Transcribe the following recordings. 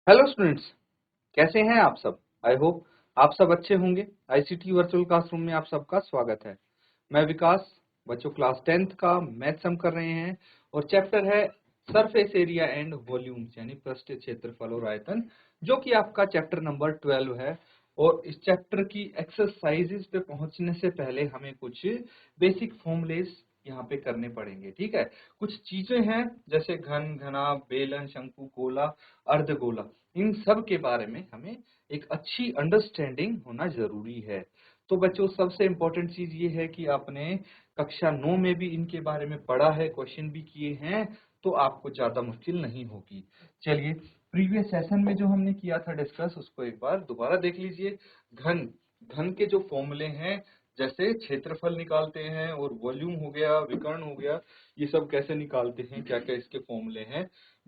Hello students, कैसे हैं आप सब। आई होप आप सब अच्छे होंगे। आईसीटी वर्चुअल क्लासरूम में आप सबका स्वागत है। मैं विकास। बच्चों क्लास 10th का मैथ्स हम कर रहे हैं और चैप्टर है सरफेस एरिया एंड वॉल्यूम्स यानी पृष्ठ क्षेत्रफल और आयतन, जो कि आपका चैप्टर नंबर 12 है। और इस चैप्टर की एक्सरसाइजेस पे पहुंचने से पहले हमें कुछ बेसिक फॉर्मूलेस यहाँ पे करने पड़ेंगे। ठीक है, कुछ चीजें हैं जैसे घन, घना, बेलन, शंकु, गोला, अर्धगोला, इन सब के बारे में हमें एक अच्छी अंडरस्टैंडिंग होना जरूरी है। तो बच्चों सबसे इम्पोर्टेंट चीज ये है कि आपने कक्षा 9 में भी इनके बारे में पढ़ा है, क्वेश्चन भी किए हैं, तो आपको ज्यादा मुश्किल नहीं होगी। चलिए, प्रीवियस सेशन में जो हमने किया था डिस्कस, उसको एक बार दोबारा देख लीजिए। घन घन के जो फॉर्मूले हैं, जैसे क्षेत्रफल निकालते हैं और वॉल्यूम हो गया, विकर्ण हो गया, ये सब कैसे निकालते हैं, क्या क्या इसके फॉर्मूले हैं,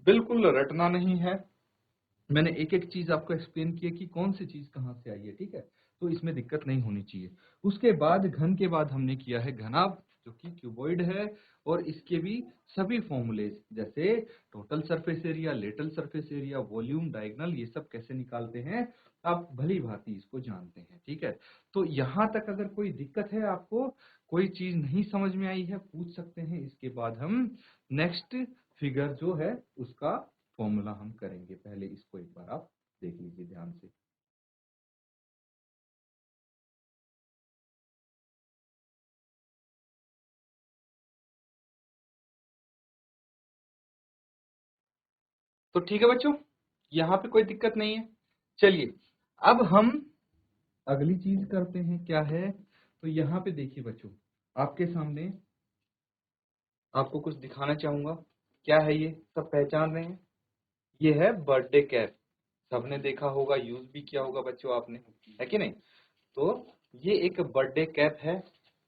बिल्कुल रटना नहीं है। मैंने एक एक चीज आपको एक्सप्लेन किया कि कौन सी चीज कहाँ से आई है। ठीक है, तो इसमें दिक्कत नहीं होनी चाहिए। उसके बाद घन के बाद हमने किया है घनाभ, जो कि क्यूबॉइड है, और इसके भी सभी फॉर्मूलेज जैसे total surface area, lateral surface area, volume, diagonal, ये सब कैसे निकालते हैं आप भली भांति इसको जानते हैं। ठीक है, तो यहाँ तक अगर कोई दिक्कत है, आपको कोई चीज नहीं समझ में आई है, पूछ सकते हैं। इसके बाद हम नेक्स्ट फिगर जो है उसका फॉर्मूला हम करेंगे। पहले इसको एक बार आप देख लीजिए ध्यान से। तो ठीक है बच्चों, यहाँ पे कोई दिक्कत नहीं है। चलिए, अब हम अगली चीज करते हैं। क्या है, तो यहाँ पे देखिए बच्चों, आपके सामने आपको कुछ दिखाना चाहूंगा। क्या है ये, सब पहचान रहे हैं? ये है बर्थडे कैप। सबने देखा होगा, यूज भी किया होगा बच्चों आपने, है कि नहीं? तो ये एक बर्थडे कैप है।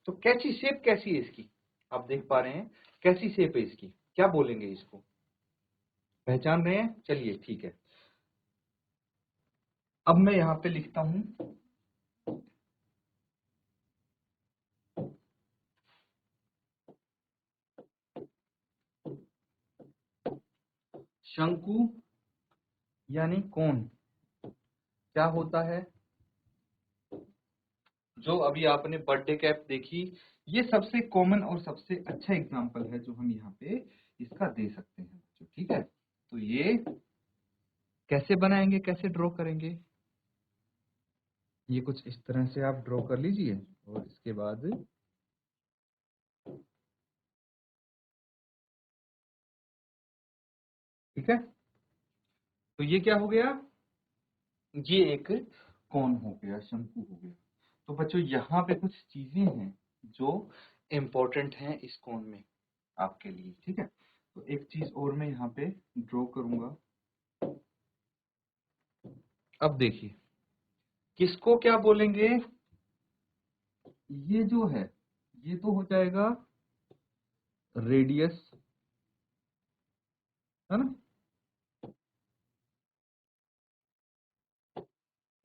तो कैसी शेप, कैसी है इसकी, आप देख पा रहे हैं? कैसी शेप है इसकी, क्या बोलेंगे इसको, पहचान रहे हैं? चलिए ठीक है, अब मैं यहाँ पे लिखता हूं शंकु यानी कोण। क्या होता है, जो अभी आपने बर्थडे कैप देखी, ये सबसे कॉमन और सबसे अच्छा एग्जांपल है जो हम यहाँ पे इसका दे सकते हैं बच्चों। ठीक है, तो ये कैसे बनाएंगे, कैसे ड्रॉ करेंगे, ये कुछ इस तरह से आप ड्रॉ कर लीजिए। और इसके बाद ठीक है, तो ये क्या हो गया, ये एक कोण हो गया, शंकु हो गया। तो बच्चों यहाँ पे कुछ चीजें हैं जो इम्पोर्टेंट हैं इस कोण में आपके लिए। ठीक है, तो एक चीज और मैं यहाँ पे ड्रॉ करूंगा। अब देखिए, किसको क्या बोलेंगे, ये जो है ये तो हो जाएगा रेडियस, है ना,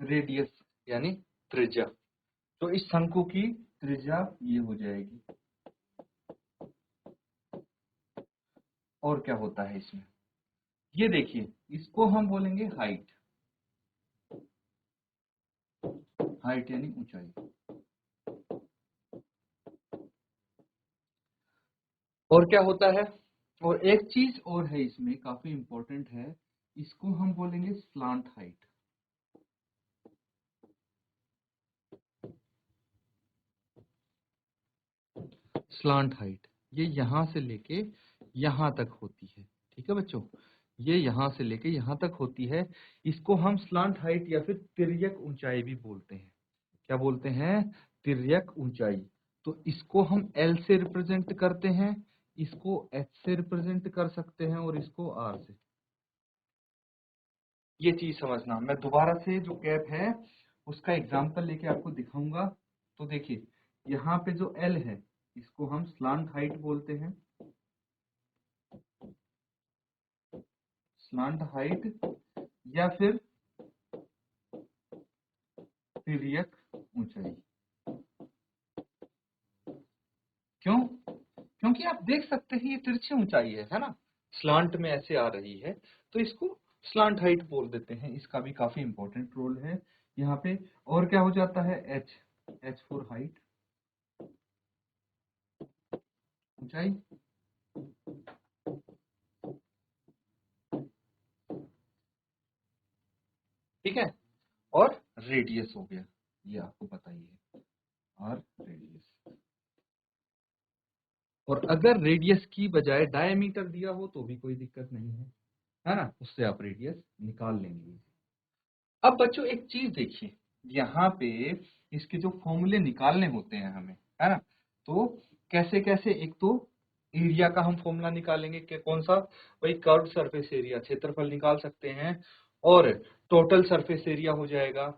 रेडियस यानी त्रिज्या। तो इस शंकु की त्रिज्या ये हो जाएगी। और क्या होता है इसमें, ये देखिए, इसको हम बोलेंगे हाइट। हाइट यानी ऊंचाई। और क्या होता है, और एक चीज और है इसमें काफी इंपॉर्टेंट है, इसको हम बोलेंगे स्लांट हाइट। स्लांट हाइट, ये यहां से लेके यहां तक होती है। ठीक है बच्चों, ये यहां से लेके यहां तक होती है। इसको हम स्लांट हाइट या फिर तिर्यक ऊंचाई भी बोलते हैं। क्या बोलते हैं, तिर्यक ऊंचाई। तो इसको हम एल से रिप्रेजेंट करते हैं, इसको एच से रिप्रेजेंट कर सकते हैं, और इसको आर से। ये चीज समझना, मैं दोबारा से जो कैप है उसका एग्जांपल लेके आपको दिखाऊंगा। तो देखिए, यहाँ पे जो एल है इसको हम स्लांट हाइट बोलते हैं, स्लांट हाइट या फिर तिर्यक ऊंचाई। क्यों, क्योंकि आप देख सकते हैं ये तिरछी ऊंचाई है ना, स्लांट में ऐसे आ रही है, तो इसको स्लांट हाइट बोल देते हैं, इसका भी काफी इंपॉर्टेंट रोल है यहाँ पे। और क्या हो जाता है, एच फॉर हाइट, ऊंचाई, ठीक है। और रेडियस हो गया, ये आपको पता ही है, और रेडियस। और अगर रेडियस की बजाय डायमीटर दिया हो तो भी कोई दिक्कत नहीं है ना, उससे आप रेडियस निकाल लेंगे। अब बच्चों एक चीज देखिए, यहाँ पे इसके जो फॉर्मूले निकालने होते हैं हमें, है ना, तो कैसे कैसे, एक तो एरिया का हम फॉर्मूला निकालेंगे कि कौन सा, वही कर्व्ड सरफेस एरिया, क्षेत्रफल निकाल सकते हैं, और टोटल सरफेस एरिया हो जाएगा,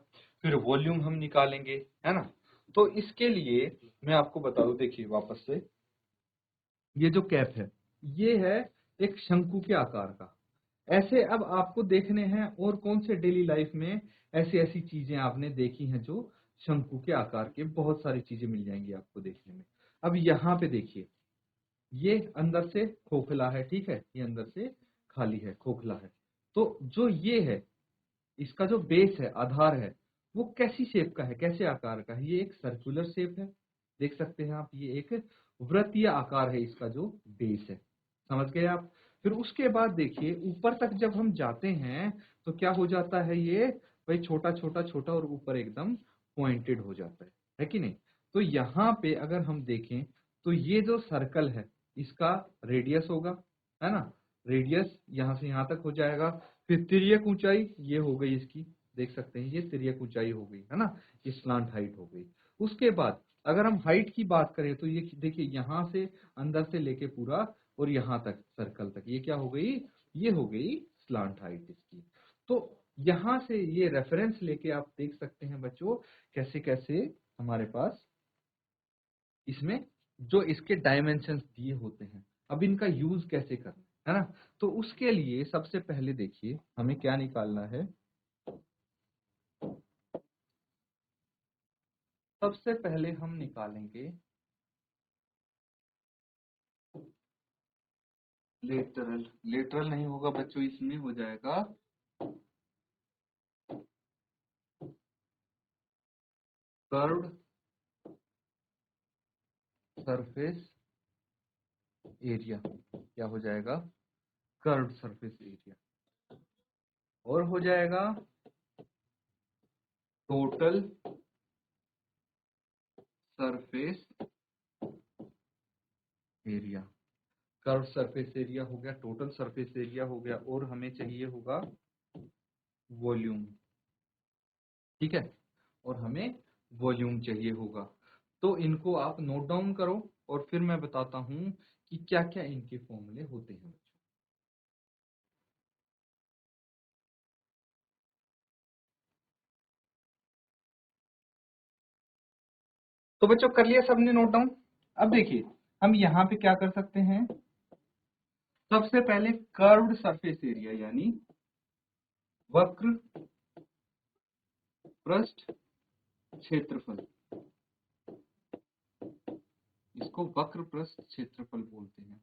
फिर वॉल्यूम हम निकालेंगे, है ना। तो इसके लिए मैं आपको बता दूं, देखिए वापस से, ये जो कैप है ये है एक शंकु के आकार का। ऐसे अब आपको देखने हैं और कौन से डेली लाइफ में ऐसी ऐसी चीजें आपने देखी हैं जो शंकु के आकार के, बहुत सारी चीजें मिल जाएंगी आपको देखने में। अब यहाँ पे देखिए, ये अंदर से खोखला है, ठीक है, ये अंदर से खाली है, खोखला है। तो जो ये है, इसका जो बेस है, आधार है, वो कैसी शेप का है, कैसे आकार का है, ये एक सर्कुलर शेप है, देख सकते हैं आप, ये एक वृत्तीय आकार है इसका जो बेस है, समझ गए आप। फिर उसके बाद देखिए ऊपर तक जब हम जाते हैं तो क्या हो जाता है, ये भाई छोटा छोटा छोटा और ऊपर एकदम पॉइंटेड हो जाता है कि नहीं। तो यहाँ पे अगर हम देखें तो ये जो सर्कल है इसका रेडियस होगा, है ना, रेडियस यहाँ से यहाँ तक हो जाएगा। फिर तिर्यक ऊंचाई ये हो गई इसकी, देख सकते हैं ये तिर्यक ऊंचाई हो गई, है ना, ये स्लांट हाइट हो गई। उसके बाद अगर हम हाइट की बात करें तो ये देखिए यहाँ से अंदर से लेके पूरा और यहाँ तक सर्कल तक, ये क्या हो गई, ये हो गई स्लांट हाइट इसकी। तो यहाँ से ये रेफरेंस लेके आप देख सकते हैं बच्चों कैसे कैसे हमारे पास इसमें जो इसके डायमेंशंस दिए होते हैं, अब इनका यूज कैसे करना है ना। तो उसके लिए सबसे पहले देखिए हमें क्या निकालना है, सबसे पहले हम निकालेंगे लेटरल, लेटरल नहीं होगा बच्चों, इसमें हो जाएगा कर्व्ड सरफेस एरिया, क्या हो जाएगा, कर्व्ड सरफेस एरिया। और हो जाएगा total surface area, curve surface area हो गया, टोटल सरफेस एरिया हो गया, और हमें चाहिए होगा वॉल्यूम, ठीक है, और हमें वॉल्यूम चाहिए होगा। तो इनको आप नोट डाउन करो और फिर मैं बताता हूं कि क्या क्या इनके फॉर्मूले होते हैं। तो बच्चों कर लिया सबने नोट डाउन। अब देखिए हम यहाँ पे क्या कर सकते हैं, सबसे पहले कर्व्ड सरफेस एरिया यानी वक्र पृष्ठ क्षेत्रफल, इसको वक्र पृष्ठ क्षेत्रफल बोलते हैं।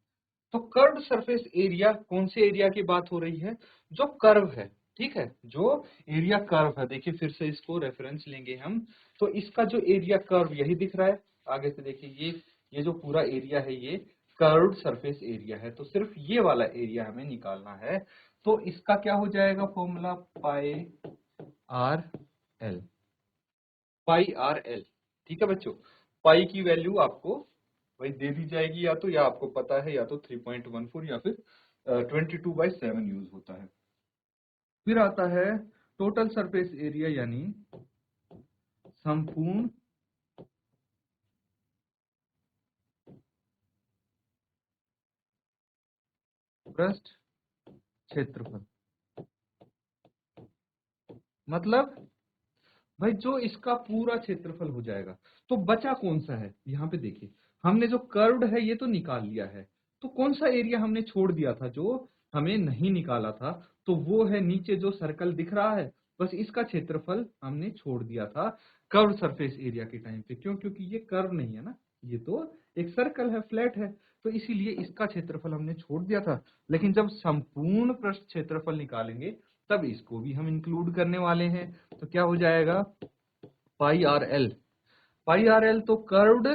तो कर्व्ड सरफेस एरिया, कौन से एरिया की बात हो रही है, जो कर्व है, ठीक है, जो एरिया कर्व है। देखिए फिर से इसको रेफरेंस लेंगे हम, तो इसका जो एरिया कर्व यही दिख रहा है, आगे से देखिए ये जो पूरा एरिया है ये कर्व्ड सरफेस एरिया है, तो सिर्फ ये वाला एरिया हमें निकालना है। तो इसका क्या हो जाएगा फॉर्मूला, पाई आर एल, पाई आर एल, ठीक है बच्चों। पाई की वैल्यू आपको वही दे दी जाएगी, या आपको पता है, या तो 3.14 या फिर 22/7 यूज होता है। फिर आता है टोटल सरफेस एरिया यानी संपूर्ण पृष्ठ क्षेत्रफल, मतलब भाई जो इसका पूरा क्षेत्रफल हो जाएगा। तो बचा कौन सा है, यहाँ पे देखिए हमने जो कर्व्ड है ये तो निकाल लिया है, तो कौन सा एरिया हमने छोड़ दिया था जो हमें नहीं निकाला था, तो वो है नीचे जो सर्कल दिख रहा है, बस इसका क्षेत्रफल हमने छोड़ दिया था कर्व सरफेस एरिया के टाइम पे। क्यों, क्योंकि ये कर्व नहीं है ना, ये तो एक सर्कल है, फ्लैट है, तो इसीलिए इसका क्षेत्रफल हमने छोड़ दिया था। लेकिन जब संपूर्ण पृष्ठ क्षेत्रफल निकालेंगे तब इसको भी हम इंक्लूड करने वाले हैं। तो क्या हो जाएगा, पाई आर एल। पाई आर एल तो कर्व्ड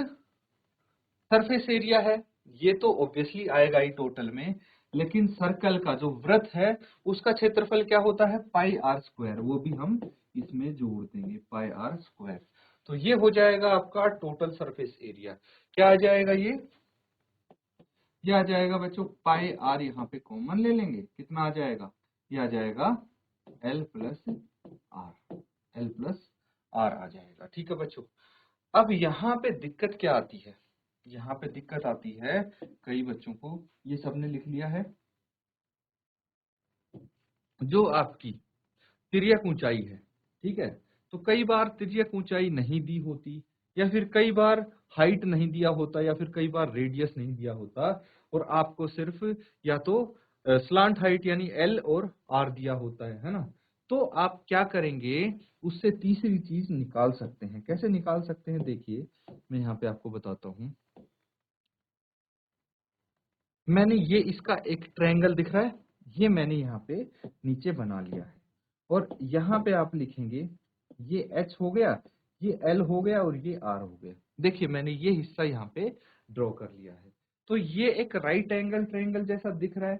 सरफेस एरिया है, ये तो ऑब्वियसली आएगा ही टोटल में, लेकिन सर्कल का जो वृत्त है उसका क्षेत्रफल क्या होता है, पाई आर स्क्वायर, वो भी हम इसमें जोड़ देंगे, पाई आर स्क्वायर। तो ये हो जाएगा आपका टोटल सरफेस एरिया। क्या आ जाएगा ये आ जाएगा बच्चों, पाई आर यहाँ पे कॉमन ले लेंगे, कितना आ जाएगा, ये आ जाएगा L plus R, L plus R आ जाएगा। ठीक है बच्चों, अब यहाँ पे दिक्कत क्या आती है, यहाँ पे दिक्कत आती है, कई बच्चों को ये सबने लिख लिया है, जो आपकी तिर्यक ऊंचाई है, ठीक है, तो कई बार तिर्यक ऊंचाई नहीं दी होती, या फिर कई बार हाइट नहीं दिया होता, या फिर कई बार रेडियस नहीं दिया होता, और आपको सिर्फ या तो स्लांट हाइट यानी एल और आर दिया होता है ना। तो आप क्या करेंगे, उससे तीसरी चीज निकाल सकते हैं। कैसे निकाल सकते हैं, देखिए मैं यहाँ पे आपको बताता हूँ। मैंने ये इसका एक ट्रायंगल दिख रहा है, ये मैंने यहाँ पे नीचे बना लिया है, और यहाँ पे आप लिखेंगे ये H हो गया, ये L हो गया, और ये R हो गया। देखिए मैंने ये हिस्सा यहाँ पे ड्रॉ कर लिया है। तो ये एक राइट एंगल ट्रायंगल जैसा दिख रहा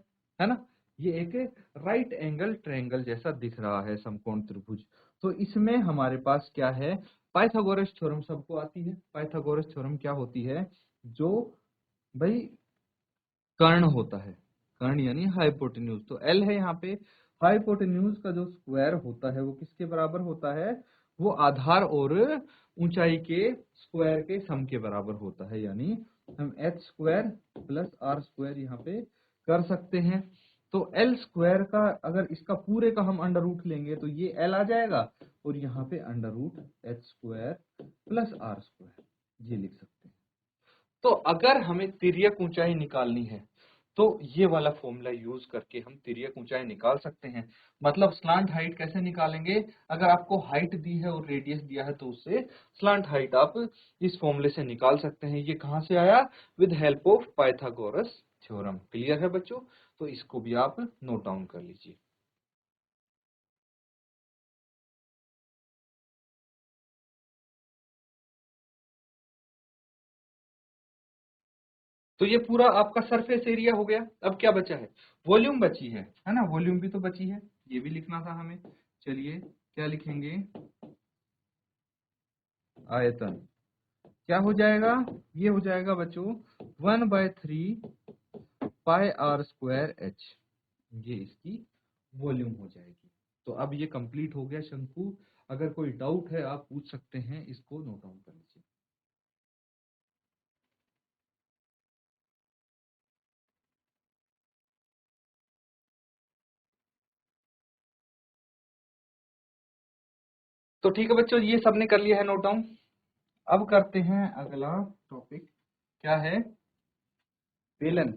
है ना, ये एक राइट एंगल ट्रायंगल जैसा दिख रहा है, समकोण त्रिभुज। तो इसमें हमारे पास क्या है, पाइथागोरस थ्योरम सबको आती है। पाइथागोरस थ्योरम क्या होती है, जो भाई कर्ण होता है, कर्ण यानी हाइपोटेन्यूज। तो एल है यहाँ पे, हाइपोटेन्यूज का जो स्क्वायर होता है वो किसके बराबर होता है, वो आधार और ऊंचाई के स्क्वायर के सम के बराबर होता है, यानी हम H square plus R square यहाँ पे कर सकते हैं। तो एल स्क्वायर का अगर इसका पूरे का हम अंडर रूट लेंगे तो ये एल आ जाएगा, और यहाँ पे under root H square plus R square, ये लिख सकते हैं। तो अगर हमें तिर्यक ऊंचाई निकालनी है तो ये वाला फॉर्मूला यूज करके हम तिर्यक ऊंचाई निकाल सकते हैं। मतलब स्लांट हाइट कैसे निकालेंगे, अगर आपको हाइट दी है और रेडियस दिया है तो उससे स्लांट हाइट आप इस फॉर्मूले से निकाल सकते हैं। ये कहां से आया, with help of Pythagoras theorem. Clear है बच्चों, तो इसको भी आप नोट डाउन कर लीजिए। तो ये पूरा आपका सरफेस एरिया हो गया। अब क्या बचा है, वॉल्यूम बची है ना, वॉल्यूम भी तो बची है, ये भी लिखना था हमें। चलिए क्या लिखेंगे, आयतन। क्या हो जाएगा, ये हो जाएगा बच्चों 1/3 पाई आर स्क्वायर एच, ये इसकी वॉल्यूम हो जाएगी। तो अब ये कंप्लीट हो गया शंकु। अगर कोई डाउट है आप पूछ सकते हैं, इसको नोट डाउन कर लीजिए। तो ठीक है बच्चों, ये सबने कर लिया है नोट डाउन। अब करते हैं अगला टॉपिक, क्या है, बेलन।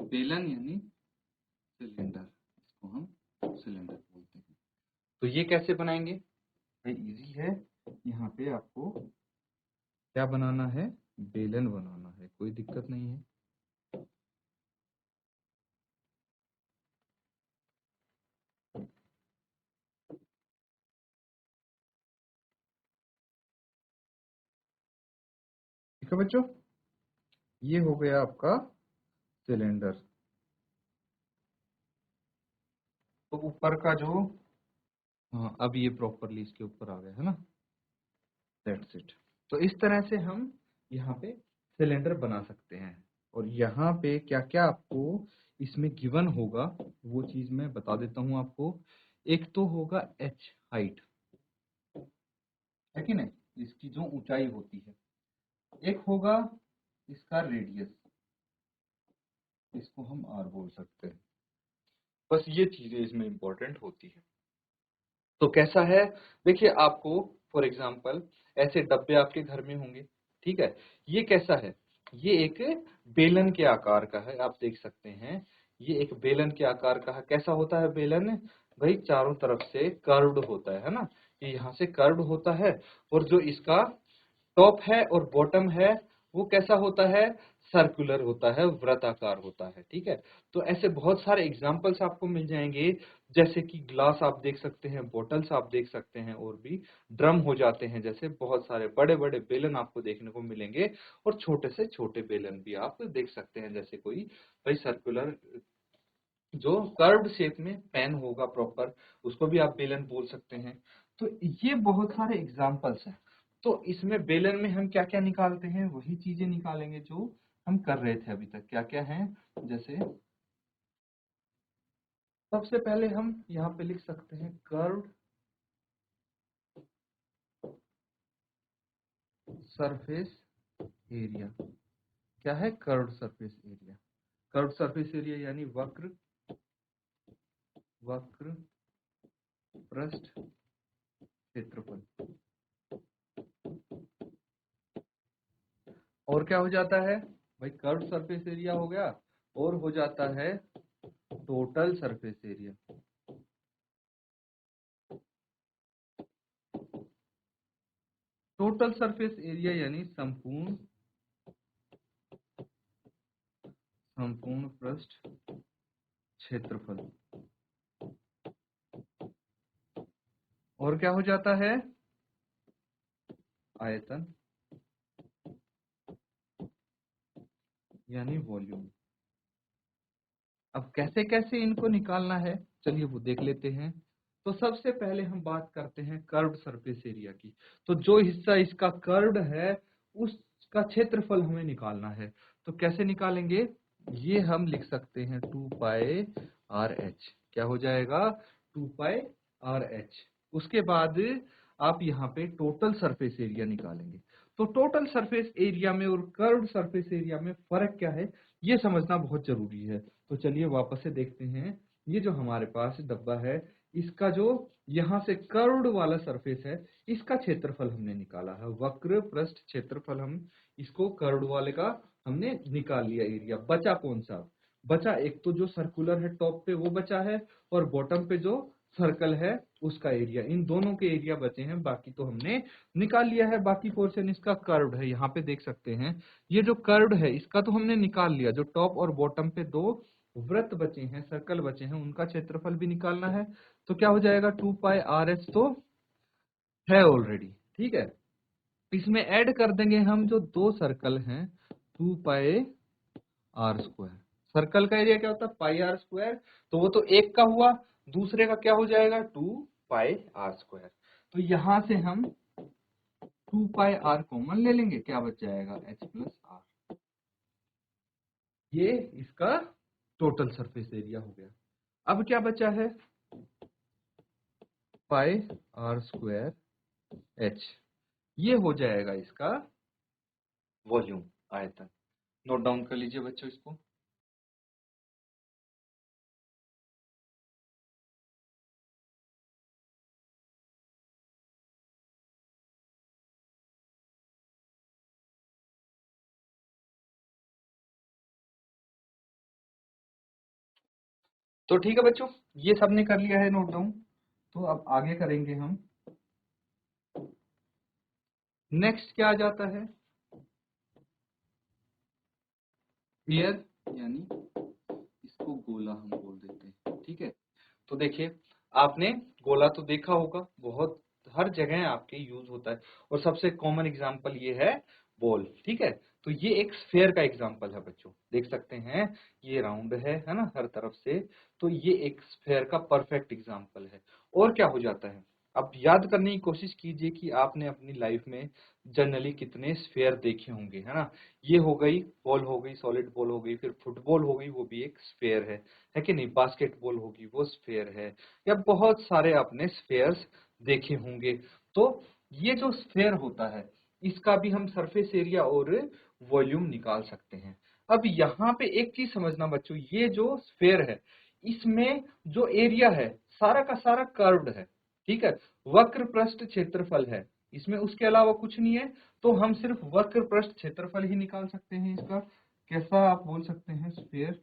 बेलन यानी सिलेंडर, इसको हम सिलेंडर बोलते हैं। तो ये कैसे बनाएंगे, भाई इजी है। यहाँ पे आपको क्या बनाना है, बेलन बनाना है, कोई दिक्कत नहीं है। ठीक है बच्चों, ये हो गया आपका सिलेंडर। तो ऊपर का जो, हाँ अब ये प्रॉपरली इसके ऊपर आ गया है ना, दैट्स इट। तो इस तरह से हम यहाँ पे सिलेंडर बना सकते हैं। और यहाँ पे क्या क्या आपको इसमें गिवन होगा वो चीज मैं बता देता हूँ आपको। एक तो होगा एच हाइट, है कि नहीं, इसकी जो ऊंचाई होती है। एक होगा इसका रेडियस, इसको हम आर बोल सकते हैं। बस ये चीजें इसमें इंपॉर्टेंट होती है। तो कैसा है, देखिए आपको फॉर एग्जांपल ऐसे डब्बे आपके घर में होंगे, ठीक है, ये कैसा है, ये एक बेलन के आकार का है, आप देख सकते हैं। ये एक बेलन के आकार का है। कैसा होता है बेलन, भाई चारों तरफ से कर्व्ड होता है ना, ये यहाँ से कर्व्ड होता है, और जो इसका टॉप है और बॉटम है वो कैसा होता है, सर्कुलर होता है, वृत्ताकार होता है। ठीक है, तो ऐसे बहुत सारे एग्जांपल्स आपको मिल जाएंगे, जैसे कि ग्लास आप देख सकते हैं, बॉटल्स आप देख सकते हैं, और भी ड्रम हो जाते हैं, जैसे बहुत सारे बड़े बड़े बेलन आपको देखने को मिलेंगे, और छोटे से छोटे बेलन भी आप देख सकते हैं, जैसे कोई भाई सर्कुलर जो कर्व्ड शेप में पेन होगा प्रॉपर, उसको भी आप बेलन बोल सकते हैं। तो ये बहुत सारे एग्जांपल्स हैं। तो इसमें बेलन में हम क्या क्या निकालते हैं, वही चीजें निकालेंगे जो हम कर रहे थे अभी तक। क्या क्या है, जैसे सबसे पहले हम यहाँ पे लिख सकते हैं कर्व्ड सरफेस एरिया। क्या है curved surface area? Curved surface area यानी वक्र वक्र पृष्ठ क्षेत्रफल। और क्या हो जाता है भाई, कर्व्ड सरफेस एरिया हो गया, और हो जाता है total surface area. Total surface area यानी संपूर्ण संपूर्ण पृष्ठ क्षेत्रफल। और क्या हो जाता है, आयतन यानी वॉल्यूम। अब कैसे कैसे इनको निकालना है, चलिए वो देख लेते हैं। तो सबसे पहले हम बात करते हैं कर्व्ड सरफेस एरिया की। तो जो हिस्सा इसका कर्व्ड है उसका क्षेत्रफल हमें निकालना है। तो कैसे निकालेंगे, ये हम लिख सकते हैं 2 पाई आर एच। क्या हो जाएगा, 2 पाई आर एच। उसके बाद आप यहाँ पे टोटल सरफेस एरिया निकालेंगे। तो टोटल सरफेस एरिया में और कर्व्ड सरफेस एरिया में फर्क क्या है, ये समझना बहुत जरूरी है। तो चलिए वापस से देखते हैं। ये जो हमारे पास डब्बा है, इसका जो यहाँ से कर्व्ड वाला सरफेस है, इसका क्षेत्रफल हमने निकाला है, वक्र पृष्ठ क्षेत्रफल। हम इसको कर्व्ड वाले का हमने निकाल लिया एरिया। बचा कौन सा, बचा एक तो जो सर्कुलर है टॉप पे वो बचा है, और बॉटम पे जो सर्कल है उसका एरिया। इन दोनों के एरिया बचे हैं, बाकी तो हमने निकाल लिया है। बाकी पोर्शन इसका कर्व्ड है, यहाँ पे देख सकते हैं। ये जो कर्व्ड है इसका तो हमने निकाल लिया, जो टॉप और बॉटम पे दो वृत्त बचे हैं, सर्कल बचे हैं, उनका क्षेत्रफल भी निकालना है। तो क्या हो जाएगा, 2 पाई आर एच तो है ऑलरेडी। ठीक है, इसमें ऐड कर देंगे हम जो दो सर्कल हैं, 2 पाई आर स्क्वायर। सर्कल का एरिया क्या होता है, पाई आर स्क्वायर। तो वो तो एक का हुआ, दूसरे का क्या हो जाएगा, 2 पाई आर स्क्वायर। तो यहां से हम 2 पाई आर कॉमन ले लेंगे, क्या बच जाएगा, एच प्लस आर। ये इसका टोटल सरफेस एरिया हो गया। अब क्या बचा है, पाई आर स्क्वायर एच। ये हो जाएगा इसका वॉल्यूम, आयतन। नोट डाउन कर लीजिए बच्चों इसको। तो ठीक है बच्चों, ये सबने कर लिया है नोट डाउन। तो अब आगे करेंगे हम। नेक्स्ट क्या आ जाता है, एयर यानी इसको गोला हम बोल देते हैं। ठीक है, तो देखिए, आपने गोला तो देखा होगा, बहुत हर जगह आपके यूज होता है, और सबसे कॉमन एग्जांपल ये है बॉल। ठीक है, तो ये एक स्फेयर का एग्जांपल है बच्चों, देख सकते हैं ये राउंड है ना हर तरफ से। तो ये एक स्फेयर का परफेक्ट एग्जांपल है। और क्या हो जाता है, अब याद करने की कोशिश कीजिए कि आपने अपनी लाइफ में जनरली कितने स्फेयर देखे होंगे, है ना। ये हो गई बॉल, हो गई सॉलिड बॉल, हो गई फिर फुटबॉल हो गई, वो भी एक स्फेयर है कि नहीं, बास्केटबॉल होगी वो स्फेयर है, या बहुत सारे आपने स्फेयर्स देखे होंगे। तो ये जो स्फेयर होता है इसका भी हम सरफेस एरिया और वॉल्यूम निकाल सकते हैं। अब यहाँ पे एक चीज समझना बच्चों, ये जो स्फेयर है इसमें जो एरिया है सारा का सारा कर्व्ड है। ठीक है, वक्र पृष्ठ क्षेत्रफल है इसमें, उसके अलावा कुछ नहीं है। तो हम सिर्फ वक्र पृष्ठ क्षेत्रफल ही निकाल सकते हैं इसका। कैसा आप बोल सकते हैं, स्फेयर।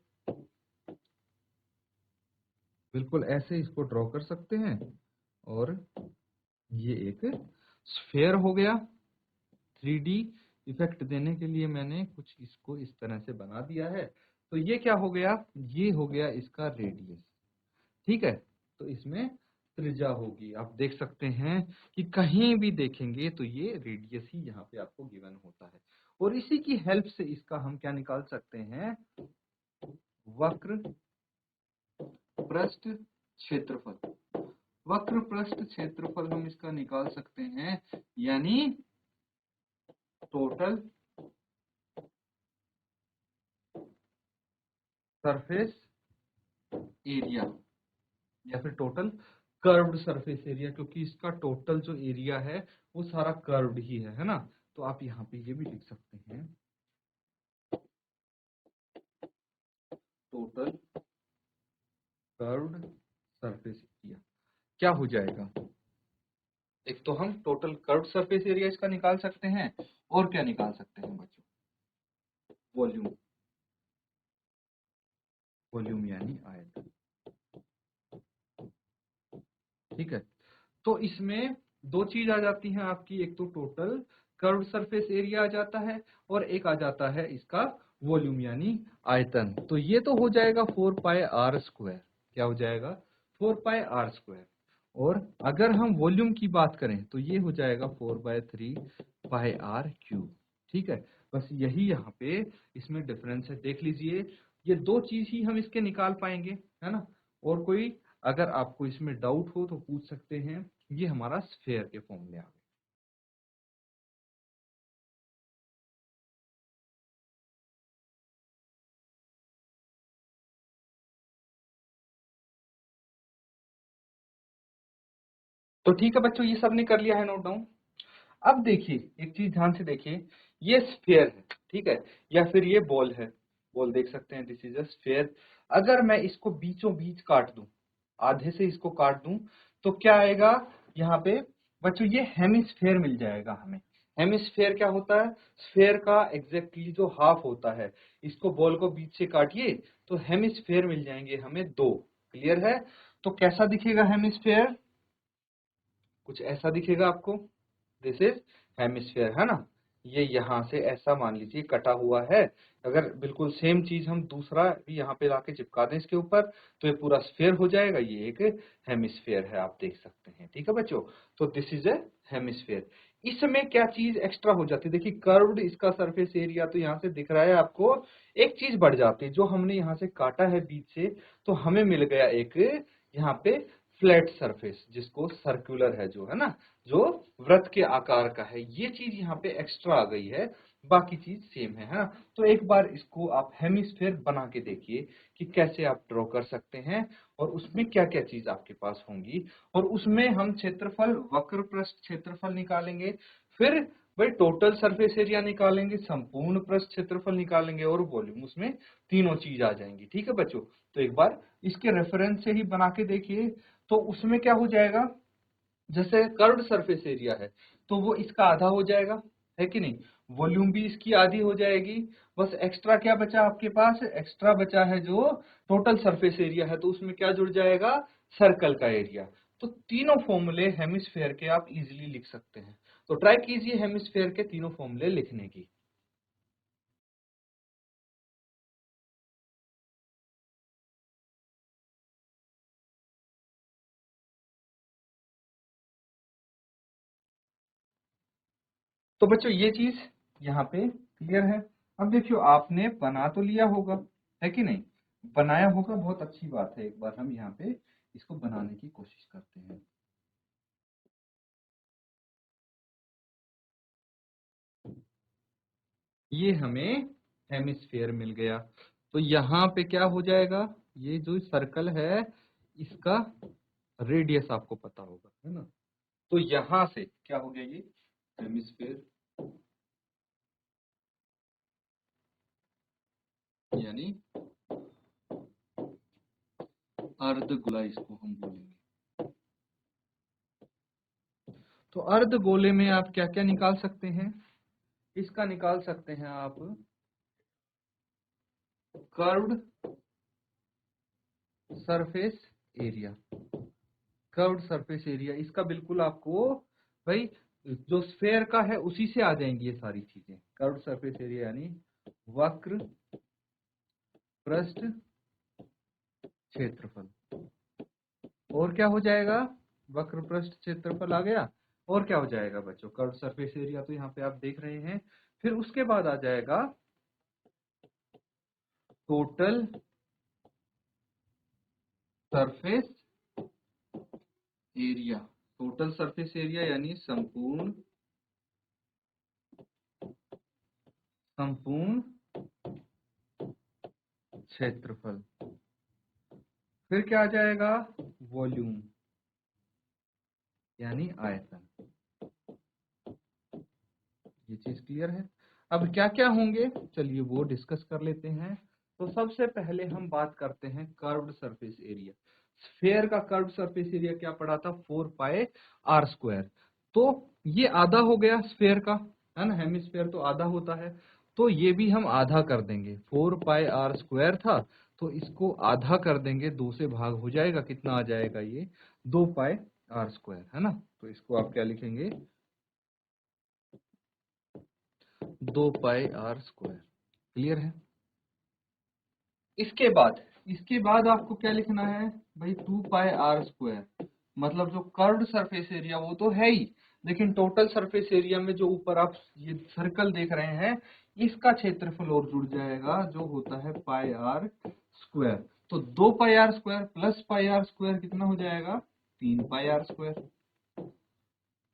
बिल्कुल ऐसे इसको ड्रॉ कर सकते हैं, और ये एक स्फेयर हो गया 3D इफेक्ट देने के लिए मैंने कुछ इसको इस तरह से बना दिया है। तो ये क्या हो गया, ये हो गया इसका रेडियस, ठीक है। तो इसमें त्रिज्या होगी, आप देख सकते हैं कि कहीं भी देखेंगे तो ये रेडियस ही यहाँ पे आपको गिवन होता है। और इसी की हेल्प से इसका हम क्या निकाल सकते हैं, वक्र पृष्ठ क्षेत्रफल। वक्र पृष्ठ क्षेत्रफल हम इसका निकाल सकते हैं, यानी टोटल सरफेस एरिया या फिर टोटल कर्व्ड सरफेस एरिया, क्योंकि इसका टोटल जो एरिया है वो सारा कर्व्ड ही है ना। तो आप यहाँ पे ये भी लिख सकते हैं, टोटल कर्व्ड सरफेस एरिया क्या हो जाएगा। एक तो हम टोटल कर्व्ड सरफेस एरिया इसका निकाल सकते हैं, और क्या निकाल सकते हैं बच्चों, वॉल्यूम। वॉल्यूम यानी आयतन, ठीक है। तो इसमें दो चीज आ जाती हैं आपकी, एक तो टोटल कर्व्ड सरफेस एरिया आ जाता है, और एक आ जाता है इसका वॉल्यूम यानी आयतन। तो ये तो हो जाएगा 4πr²। क्या हो जाएगा, 4πr²। और अगर हम वॉल्यूम की बात करें तो ये हो जाएगा 4/3πr³। ठीक है, बस यही यहाँ पे इसमें डिफरेंस है, देख लीजिए। ये दो चीज ही हम इसके निकाल पाएंगे, है ना। और कोई अगर आपको इसमें डाउट हो तो पूछ सकते हैं। ये हमारा स्फेयर के फॉर्मूले आ गए। तो ठीक है बच्चों, ये सबने कर लिया है नोट डाउन। अब देखिए, एक चीज ध्यान से देखिए, ये स्फेयर है, ठीक है, या फिर ये बॉल है। बॉल देख सकते हैं, दिस इज अ स्फेयर। अगर मैं इसको बीचों बीच काट दूं, आधे से इसको काट दूं, तो क्या आएगा यहाँ पे बच्चों, ये हेमिस्फेयर मिल जाएगा हमें। हेमिस्फेयर क्या होता है, स्फेयर का एग्जैक्टली जो हाफ होता है। इसको बॉल को बीच से काटिए तो हेमिस्फेयर मिल जाएंगे हमें दो। क्लियर है। तो कैसा दिखेगा हेमिस्फेयर, कुछ ऐसा दिखेगा आपको, दिस इज हेमिस्फेयर, है ना। ये यहाँ से ऐसा मान लीजिए कटा हुआ है। अगर बिल्कुल सेम चीज हम दूसरा भी यहाँ पे लाके चिपका दें इसके ऊपर, तो ये पूरा स्फेयर हो जाएगा। ये एक हेमिस्फेयर है, आप देख सकते हैं, ठीक है बच्चों। तो दिस इज ए हेमिस्फेयर। इसमें क्या चीज एक्स्ट्रा हो जाती है, देखिए कर्व्ड इसका सरफेस एरिया तो यहाँ से दिख रहा है आपको। एक चीज बढ़ जाती है, जो हमने यहाँ से काटा है बीच से, तो हमें मिल गया एक यहाँ पे फ्लैट सरफेस, जिसको सर्कुलर है जो, है ना, जो वृत्त के आकार का है। ये चीज यहाँ पे एक्स्ट्रा आ गई है, बाकी चीज सेम है ना। तो एक बार इसको आप हेमिस्फेयर बना के देखिए कि कैसे आप ड्रॉ कर सकते हैं, और उसमें क्या क्या चीज आपके पास होंगी। और उसमें हम क्षेत्रफल, वक्र पृष्ठ क्षेत्रफल निकालेंगे, फिर भाई टोटल सरफेस एरिया निकालेंगे, संपूर्ण पृष्ठ क्षेत्रफल निकालेंगे, और वॉल्यूम, उसमें तीनों चीज आ जाएंगी। ठीक है बच्चों, तो एक बार इसके रेफरेंस से ही बना के देखिए। तो उसमें क्या हो जाएगा, जैसे कर्व्ड सरफेस एरिया है तो वो इसका आधा हो जाएगा, है कि नहीं। वॉल्यूम भी इसकी आधी हो जाएगी। बस एक्स्ट्रा क्या बचा आपके पास, एक्स्ट्रा बचा है जो टोटल सरफेस एरिया है, तो उसमें क्या जुड़ जाएगा, सर्कल का एरिया। तो तीनों फॉर्मूले हेमिस्फेयर के आप इजीली लिख सकते हैं। तो ट्राई कीजिए हेमिस्फेयर के तीनों फॉर्मूले लिखने की। तो बच्चों ये चीज यहाँ पे क्लियर है। अब देखियो, आपने बना तो लिया होगा, है कि नहीं, बनाया होगा, बहुत अच्छी बात है। एक बार हम यहाँ पे इसको बनाने की कोशिश करते हैं। ये हमें हेमिस्फेयर मिल गया। तो यहाँ पे क्या हो जाएगा, ये जो सर्कल है इसका रेडियस आपको पता होगा, है ना। तो यहाँ से क्या हो गया, ये हेमिस्फेयर यानी अर्धगोला इसको हम बोलेंगे। तो अर्धगोले में आप क्या क्या निकाल सकते हैं, इसका निकाल सकते हैं आप curved surface area. Curved surface area इसका बिल्कुल आपको भाई जो स्फेयर का है उसी से आ जाएंगी ये सारी चीजें। कर्व्ड सरफेस एरिया यानी वक्र पृष्ठ क्षेत्रफल। और क्या हो जाएगा, वक्र पृष्ठ क्षेत्रफल आ गया। और क्या हो जाएगा बच्चों, कर्व्ड सरफेस एरिया तो यहाँ पे आप देख रहे हैं। फिर उसके बाद आ जाएगा total surface area. Total surface area यानी संपूर्ण क्षेत्रफल। फिर क्या आ जाएगा, वॉल्यूम यानी आयतन। ये चीज क्लियर है। अब क्या क्या होंगे, चलिए वो डिस्कस कर लेते हैं। तो सबसे पहले हम बात करते हैं कर्व्ड सरफेस एरिया। स्फेयर का कर्व्ड सरफेस एरिया क्या पड़ा था, 4πr²। तो ये आधा हो गया स्फेयर का, है ना, हेमिस्फेयर तो आधा होता है। तो ये भी हम आधा कर देंगे, 4πr² था तो इसको आधा कर देंगे, 2 से भाग हो जाएगा, कितना आ जाएगा ये 2πr², है ना। तो इसको आप क्या लिखेंगे, 2πr²। क्लियर है। इसके बाद आपको क्या लिखना है भाई, 2πr²। मतलब जो कर्व्ड सरफेस एरिया वो तो है ही, लेकिन टोटल सरफेस एरिया में जो ऊपर आप ये सर्कल देख रहे हैं इसका क्षेत्रफल और जुड़ जाएगा, जो होता है πr²। तो 2πr² प्लस πr² कितना हो जाएगा, 3πr²।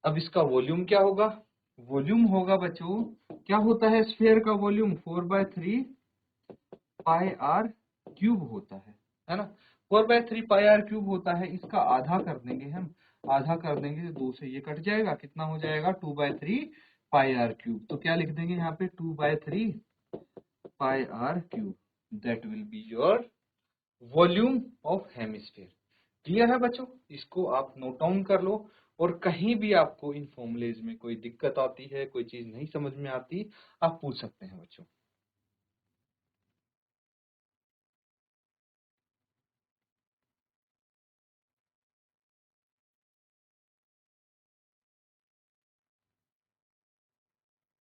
अब इसका वॉल्यूम क्या होगा, वॉल्यूम होगा बच्चों, क्या होता है स्फीयर का वॉल्यूम, 4/3πr³ होता है ना। 4/3πr³ होता है। इसका आधा कर देंगे हम, आधा कर देंगे तो 2 से ये कट जाएगा, कितना हो जाएगा 2/3πr³। तो क्या लिख देंगे यहाँ पे, 2/3πr³। That will be your volume of hemisphere. Clear है बच्चों, इसको आप नोट डाउन कर लो। और कहीं भी आपको इन फॉर्मूलेज में कोई दिक्कत आती है, कोई चीज नहीं समझ में आती, आप पूछ सकते हैं बच्चों।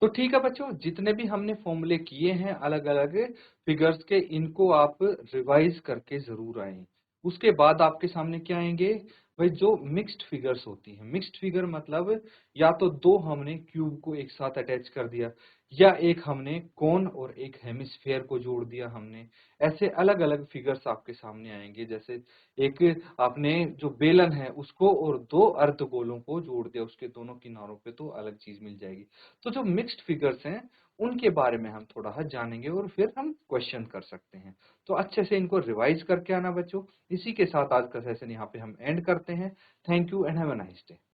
तो ठीक है बच्चों, जितने भी हमने फॉर्मूले किए हैं अलग अलग फिगर्स के, इनको आप रिवाइज करके जरूर आए। उसके बाद आपके सामने क्या आएंगे भाई, जो मिक्स्ड फिगर्स होती हैं। मिक्स्ड फिगर मतलब या तो दो हमने क्यूब को एक साथ अटैच कर दिया, या एक हमने कोन और एक हेमिस्फेयर को जोड़ दिया हमने। ऐसे अलग अलग फिगर्स आपके सामने आएंगे। जैसे एक आपने जो बेलन है उसको और दो अर्धगोलों को जोड़ दिया, उसके दोनों किनारों पे, तो अलग चीज मिल जाएगी। तो जो मिक्स्ड फिगर्स हैं उनके बारे में हम थोड़ा जानेंगे और फिर हम क्वेश्चन कर सकते हैं। तो अच्छे से इनको रिवाइज करके आना बच्चों। इसी के साथ आज का सेशन यहाँ पे हम एंड करते हैं। Thank you and have a nice day.